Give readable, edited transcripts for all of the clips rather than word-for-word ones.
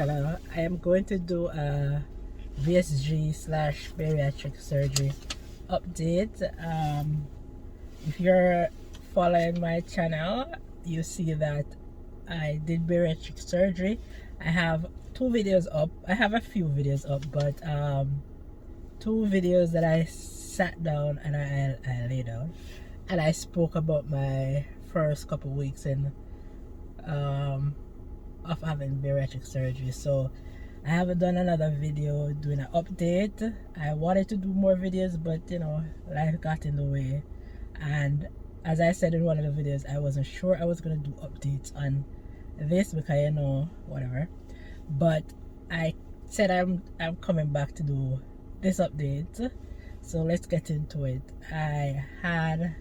channel. I am going to do a VSG / bariatric surgery update. If you're following my channel, you see that I did bariatric surgery. I have two videos up. I have a few videos up, but two videos that I sat down and I lay down and I spoke about my first couple weeks in of having bariatric surgery. So I haven't done another video doing an update. I wanted to do more videos, but you know, life got in the way. And as I said in one of the videos, I wasn't sure I was gonna do updates on this because you know, whatever. But I said I'm coming back to do this update. So let's get into it. I had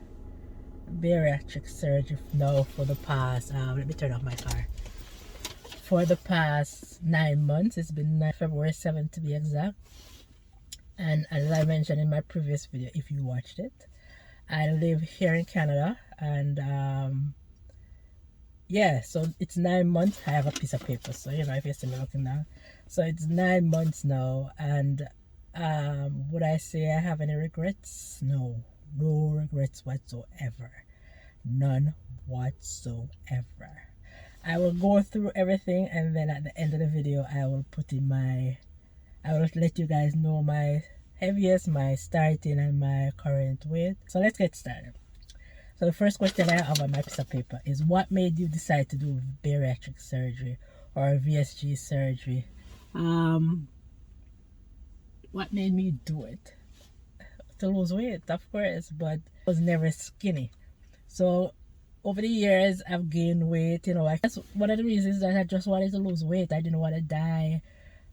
bariatric surgery now for the past let me turn off my car. For the past 9 months. It's been February 7th to be exact. And as I mentioned in my previous video, if you watched it, I live here in Canada, and yeah, so it's 9 months. I have a piece of paper, so you know, if you see me looking down, so it's 9 months now. And would I say I have any regrets? No regrets whatsoever, none whatsoever. I will go through everything, and then at the end of the video I will let you guys know my heaviest, my starting, and my current weight. So let's get started. So the first question I have on my piece of paper is, what made you decide to do bariatric surgery or VSG surgery? What made me do it? To lose weight, of course, but I was never skinny. So over the years I've gained weight, you know. I guess one of the reasons that I just wanted to lose weight. I didn't want to die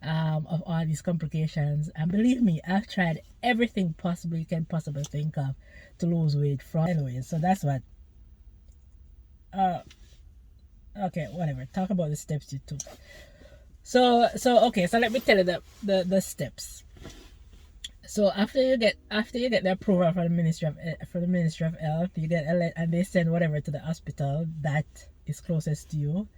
of all these complications, and believe me, I've tried everything possible you can possibly think of to lose weight from. Anyways, so that's what okay, whatever, talk about the steps you took. So okay, so let me tell you the steps. So after you get the approval from the Ministry of Health, you get and they send whatever to the hospital that is closest to you.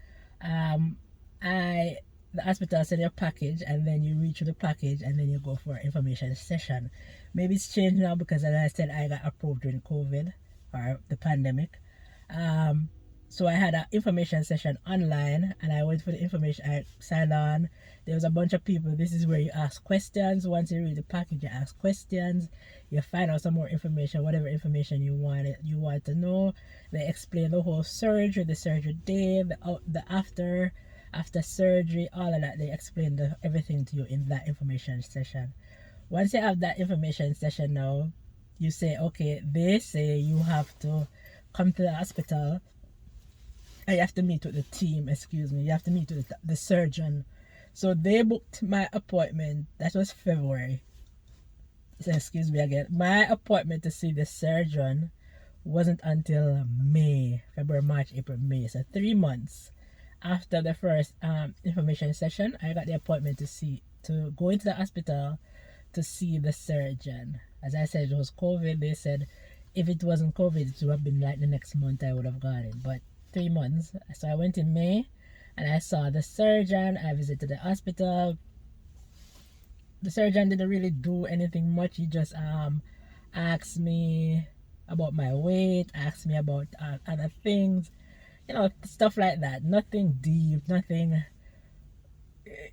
The hospital send you a package, and then you read through the package, and then you go for an information session. Maybe it's changed now because, as I said, I got approved during COVID or the pandemic. So I had an information session online, and I went for the information. I signed on. There was a bunch of people. This is where you ask questions. Once you read the package, you ask questions. You find out some more information, whatever information you want to know. They explain the whole surgery, the surgery day, the after surgery, all of that. They explain everything to you in that information session. Once you have that information session, now you say, okay, they say you have to come to the hospital. You have to meet with the team, you have to meet with the surgeon. So they booked my appointment. That was February. So excuse me again. My appointment to see the surgeon wasn't until May. February, March, April, May. So 3 months after the first information session, I got the appointment to go into the hospital to see the surgeon. As I said, it was COVID. They said if it wasn't COVID, it would have been like the next month I would have got it. But 3 months. So I went in May and I saw the surgeon. I visited the hospital. The surgeon didn't really do anything much. He just asked me about my weight, asked me about other things, you know, stuff like that. Nothing deep, nothing.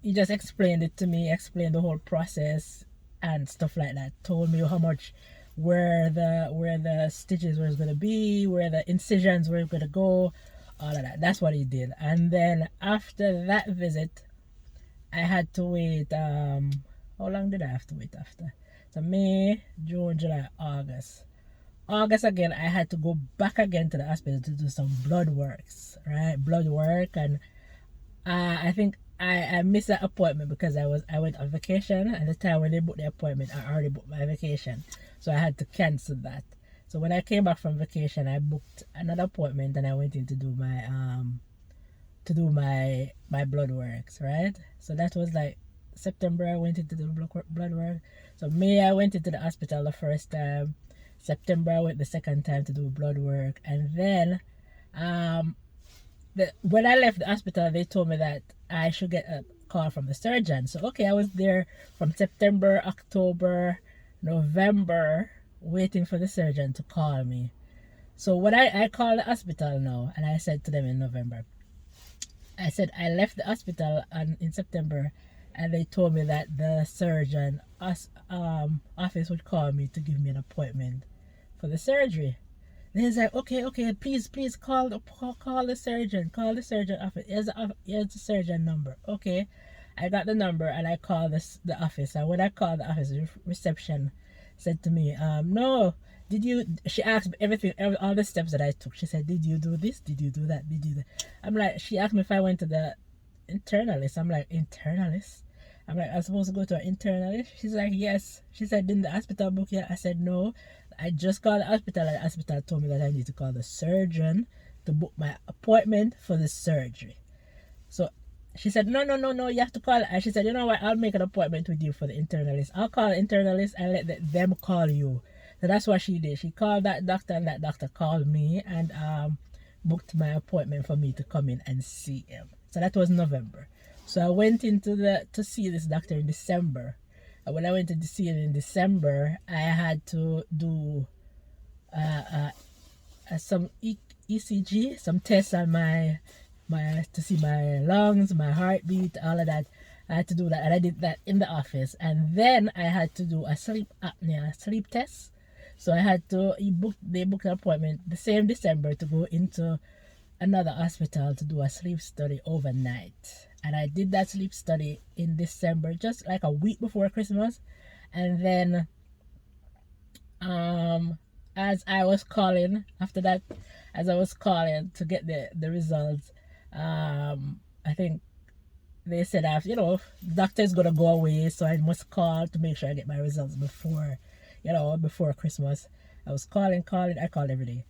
He just explained it to me, explained the whole process and stuff like that. Told me how much, where the stitches were going to be, where the incisions were going to go, all of that. That's what he did. And then after that visit, I had to wait. How long did I have to wait after? So May, June, July, August. August again, I had to go back again to the hospital to do some blood works, right? Blood work, and I think I missed that appointment because I went on vacation. At the time when they booked the appointment, I already booked my vacation, so I had to cancel that. So when I came back from vacation, I booked another appointment, and I went in to do my blood works, right? So that was like September. I went into the blood work. So May I went into the hospital the first time. September I went the second time to do blood work, and then when I left the hospital, they told me that I should get call from the surgeon. So okay, I was there from September, October, November, waiting for the surgeon to call me. So when I called the hospital now, and I said to them in November, I said I left the hospital in September, and they told me that the surgeon office would call me to give me an appointment for the surgery. Then he's like, okay, please call the surgeon office. Here's the surgeon number. Okay, I got the number and I called the office. And when I called the office, the reception said to me, no, did you? She asked me all the steps that I took. She said, did you do this? Did you do that? Did you do that? I'm like, she asked me if I went to the internalist. I'm like, internalist? I'm like, I'm supposed to go to an internalist? She's like, yes. She said, didn't the hospital book yet? I said, no. I just called the hospital, and the hospital told me that I need to call the surgeon to book my appointment for the surgery. So she said, no, you have to call it. And she said, you know what, I'll make an appointment with you for the internalist. I'll call the internalist and let them call you. So that's what she did. She called that doctor, and that doctor called me and booked my appointment for me to come in and see him. So that was November. So I went to see this doctor in December. And when I went to see him in December, I had to do some ECG, some tests on my to see my lungs, my heartbeat, all of that. I had to do that, and I did that in the office. And then I had to do a sleep test. So I had to they booked an appointment the same December to go into another hospital to do a sleep study overnight. And I did that sleep study in December, just like a week before Christmas. And then as I was calling after that, as I was calling to get the results, I think they said, the doctor is gonna go away, so I must call to make sure I get my results before Christmas. I was calling, I called every day.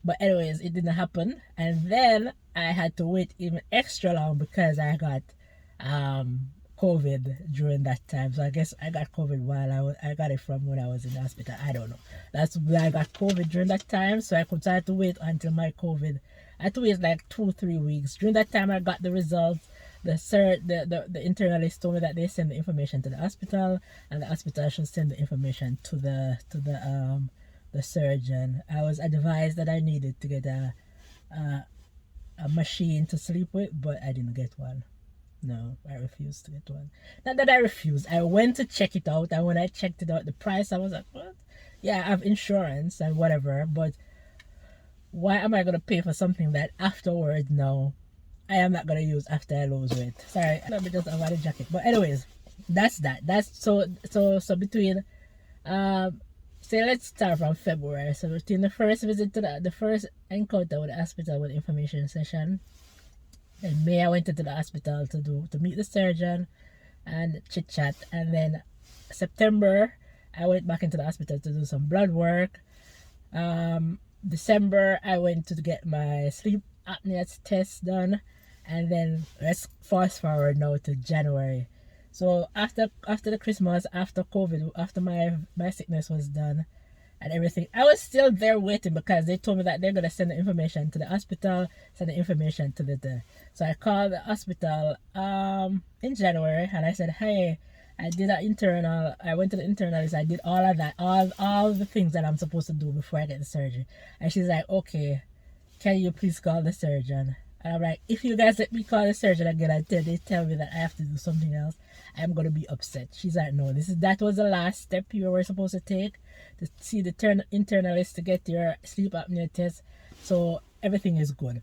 But anyways, it didn't happen. And then I had to wait even extra long because I got COVID during that time. So I guess I got COVID while I got it from when I was in the hospital. I don't know. That's why I got COVID during that time. So I had to wait until my COVID. I had to wait like 2-3 weeks. During that time I got the results. The internalist told me that they send the information to the hospital, and the hospital should send the information to the surgeon. I was advised that I needed to get a machine to sleep with, but I didn't get one. No, I refused to get one. Not that I refused. I went to check it out, and when I checked it out, the price, I was like, what? Yeah, I have insurance and whatever, but why am I going to pay for something that afterwards now I am not going to use after I lose weight? Sorry, let me just avoid the jacket. But anyways, that's that. That's so between say let's start from February. So between the first visit to the first encounter with the hospital with information session, in May I went into the hospital to meet the surgeon and chit chat, and then September I went back into the hospital to do some blood work. December I went to get my sleep apnea test done, and then let's fast forward now to January. So after the Christmas, after COVID, after my sickness was done and everything, I was still there waiting because they told me that they're gonna send the information to the hospital, send the information to the. So I called the hospital in January, and I said, hey, I did an internal. I went to the internalist. I did all of that, all the things that I'm supposed to do before I get the surgery. And she's like, okay, can you please call the surgeon? And I'm like, if you guys let me call the surgeon again until they tell me that I have to do something else, I'm gonna be upset. She's like, no, that was the last step you were supposed to take, to see the internalist to get your sleep apnea test. So everything is good.